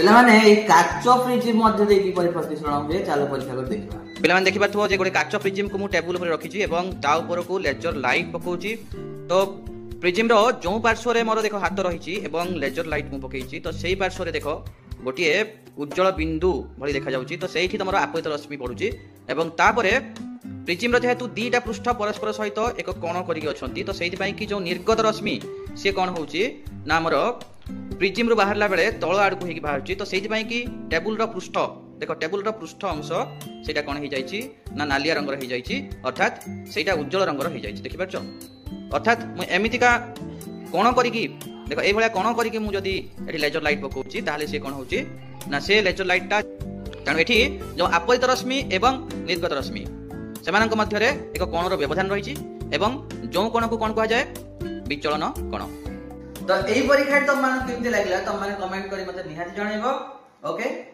ପିଲାମାନେ ଏଇ କାଚ ପ୍ରିଜିମ୍ ମଧ୍ୟ ଦେଇକି ପ୍ରତିଶ୍ରୁଣ ହୁଏ। ଚାଲ ପରୀକ୍ଷା କରି ଦେଖିବା। ପିଲାମାନେ ଦେଖିପାରୁଥିବ ଯେ ଗୋଟେ କାଚ ପ୍ରିଜିମ୍ କୁ ମୁଁ ଟେବୁଲ ଉପରେ ରଖିଛି ଏବଂ ତା ଉପରକୁ ଲେଜର ଲାଇଟ୍ ପକଉଛି। ତ ପ୍ରିଜିମ୍ ର ଯେଉଁ ପାର୍ଶ୍ୱରେ ମୋର ଦେଖ ହାତ ରହିଛି ଏବଂ ଲେଜର ଲାଇଟ୍ ମୁଁ ପକେଇଛି, ତ ସେଇ ପାର୍ଶ୍ୱରେ ଦେଖ ଗୋଟିଏ ଉଜ୍ଜଳ ବିନ୍ଦୁ ଭଳି ଦେଖାଯାଉଛି। ତ ସେଇଠି ତମର ଆପତିତ ରଶ୍ମି ପଡୁଛି ଏବଂ ତାପରେ ପ୍ରିଜିମ୍ ର ଯେହେତୁ ଦିଟା ପୃଷ୍ଠ ପରସ୍ପର ସହିତ ଏକ କୋଣ କରିକି ଅଛନ୍ତି, ତ ସେଇଥିପାଇଁ କି ଯେଉଁ ନିର୍ଗତ ରଶ୍ମି ସିଏ କ'ଣ ହଉଛି ନା ଆମର ପ୍ରିଜିମ୍ ରୁ ବାହାରିଲା ବେଳେ ତଳ ଆଡ଼କୁ ହେଇକି ବାହାରୁଛି। ତ ସେଇଥିପାଇଁ କି ଟେବୁଲର ପୃଷ୍ଠ ଦେଖ, ଟେବୁଲର ପୃଷ୍ଠ ଅଂଶ ସେଇଟା କ'ଣ ହେଇଯାଇଛି ନା ନାଲିଆ ରଙ୍ଗର ହେଇଯାଇଛି, ଅର୍ଥାତ୍ ସେଇଟା ଉଜ୍ଜଳ ରଙ୍ଗର ହେଇଯାଇଛି। ଦେଖିପାରୁଛ? ଅର୍ଥାତ୍ ମୁଁ ଏମିତିକା କୋଣ କରିକି ଦେଖ, ଏଇଭଳିଆ କୋଣ କରିକି ମୁଁ ଯଦି ଏଠି ଲେଜର ଲାଇଟ୍ ପକଉଛି, ତାହେଲେ ସେ କ'ଣ ହଉଛି ନା ସେ ଲେଜର ଲାଇଟ୍ଟା, ତେଣୁ ଏଠି ଯେଉଁ ଆପତିତ ରଶ୍ମି ଏବଂ ନିର୍ଗତ ରଶ୍ମି ସେମାନଙ୍କ ମଧ୍ୟରେ ଏକ କୋଣର ବ୍ୟବଧାନ ରହିଛି ଏବଂ ଯେଉଁ କୋଣକୁ କ'ଣ କୁହାଯାଏ? ବିଚଳନ କୋଣ। ତ ଏଇ ପରୀକ୍ଷାରେ ତମମାନଙ୍କୁ କେମିତି ଲାଗିଲା ତମମାନେ କମେଣ୍ଟ କରି ମତେ ନିହାତି ଜଣେଇବ। ଓକେ।